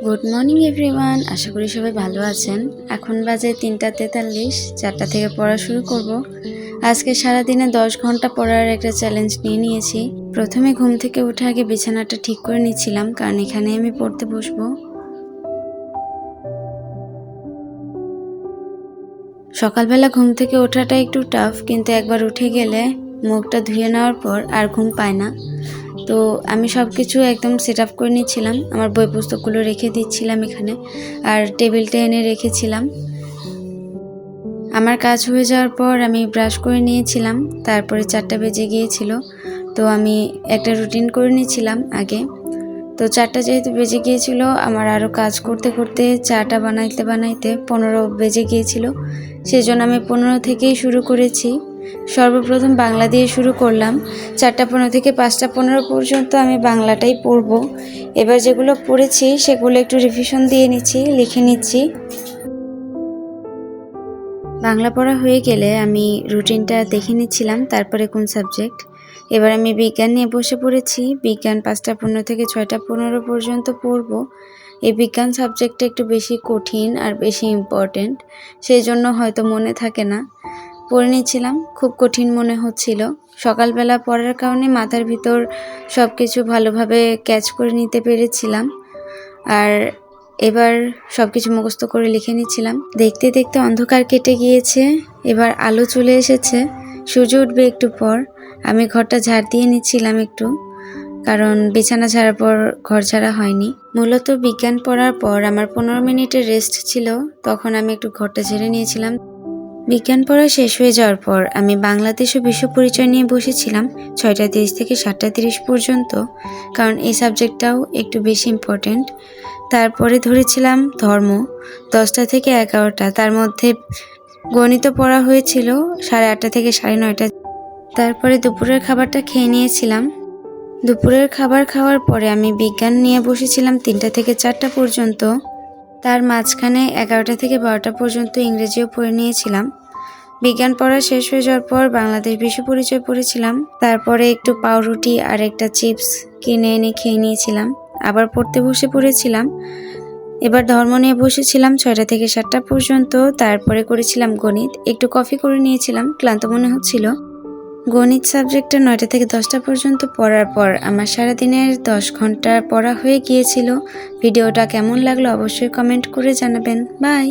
Good morning everyone, আশা করি সবাই ভালো আছেন। এখন বাজে 3:43, 4টা থেকে পড়া শুরু করব। আজকে সারাদিনে 10 ঘন্টা পড়ার একটা চ্যালেঞ্জ নিয়ে নিয়েছি। প্রথমে ঘুম থেকে উঠে আগে বিছানাটা ঠিক করে নিচ্ছিলাম, কারণ এখানে আমি পড়তে বসবো। সকালবেলা ঘুম থেকে ওঠাটা একটু টাফ, কিন্তু একবার উঠে গেলে মুখটা ধুয়ে নেওয়ার পর আর ঘুম পায় না। তো আমি সব কিছু একদম সেট আপ করে নিচ্ছিলাম, আমার বই পুস্তকগুলো রেখে দিচ্ছিলাম এখানে, আর টেবিলটা এনে রেখেছিলাম। আমার কাজ হয়ে যাওয়ার পর আমি ব্রাশ করে নিয়েছিলাম, তারপরে 4টা বেজে গিয়েছিল। তো আমি একটা রুটিন করে নিয়েছিলাম আগে। তো 4টা যেহেতু বেজে গিয়েছিল, আমার আরও কাজ করতে করতে চাটা বানাইতে বানাইতে 15 বেজে গিয়েছিল। সেই জন্য আমি 15 থেকেই শুরু করেছি। সর্বপ্রথম বাংলা দিয়ে শুরু করলাম। 4:15 থেকে 5:15 পর্যন্ত আমি বাংলাটাই পড়ব। এবার যেগুলো পড়েছি সেগুলো একটু রিভিশন দিয়ে নিচ্ছি, লিখে নিচ্ছি। বাংলা পড়া হয়ে গেলে আমি রুটিনটা দেখে নিচ্ছিলাম, তারপরে কোন সাবজেক্ট। এবার আমি বিজ্ঞান নিয়ে বসে পড়েছি। বিজ্ঞান 5:15 থেকে 6:15 পর্যন্ত পড়ব। এই বিজ্ঞান সাবজেক্টটা একটু বেশি কঠিন আর বেশি ইম্পর্টেন্ট, সেই জন্য হয়তো মনে থাকে না। পড়ে নিচ্ছিলাম, খুব কঠিন মনে হচ্ছিল। সকালবেলা পড়ার কারণে মাথার ভিতর সব কিছু ভালোভাবে ক্যাচ করে নিতে পেরেছিলাম। আর এবার সব কিছু মুখস্থ করে লিখে নিচ্ছিলাম। দেখতে দেখতে অন্ধকার কেটে গিয়েছে, এবার আলো চলে এসেছে। সূর্য উঠবে একটু পর। আমি ঘরটা ঝাড় দিয়ে নিচ্ছিলাম একটু, কারণ বিছানা ঝাড়ার পর ঘর ঝাড়া হয়নি। মূলত বিজ্ঞান পড়ার পর আমার 15 মিনিটের রেস্ট ছিল, তখন আমি একটু ঘরটা ঝেড়ে নিয়েছিলাম। বিজ্ঞান পড়া শেষ হয়ে যাওয়ার পর আমি বাংলাদেশ ও বিশ্ব পরিচয় নিয়ে বসেছিলাম 6:30 থেকে 7:30 পর্যন্ত, কারণ এই সাবজেক্টটাও একটু বেশি ইম্পর্টেন্ট। তারপরে ধরেছিলাম ধর্ম 10টা থেকে 11টা, তার মধ্যে গণিত পড়া হয়েছিল 8:30 থেকে 9:30। তারপরে দুপুরের খাবারটা খেয়ে নিয়েছিলাম। দুপুরের খাবার খাওয়ার পরে আমি বিজ্ঞান নিয়ে বসেছিলাম 3টা থেকে 4টা পর্যন্ত। তার মাঝখানে 11টা থেকে 12টা পর্যন্ত ইংরেজিও পড়ে নিয়েছিলাম। বিজ্ঞান পড়া শেষ হয়ে যাওয়ার পর বাংলাদেশ বিশ্ব পরিচয় পড়েছিলাম। তারপরে একটু পাউরুটি আর একটা চিপস কিনে এনে খেয়ে নিয়েছিলাম। আবার পড়তে বসে পড়েছিলাম। এবার ধর্ম নিয়ে বসেছিলাম 6টা থেকে 7টা পর্যন্ত। তারপরে করেছিলাম গণিত, একটু কফি করে নিয়েছিলাম, ক্লান্ত মনে হচ্ছিল। গণিত সাবজেক্টটা 9টা থেকে 10টা পর্যন্ত পড়ার পর আমার সারাদিনের 10 ঘন্টা পড়া হয়ে গিয়েছিল। ভিডিওটা কেমন লাগলো অবশ্যই কমেন্ট করে জানাবেন। বাই।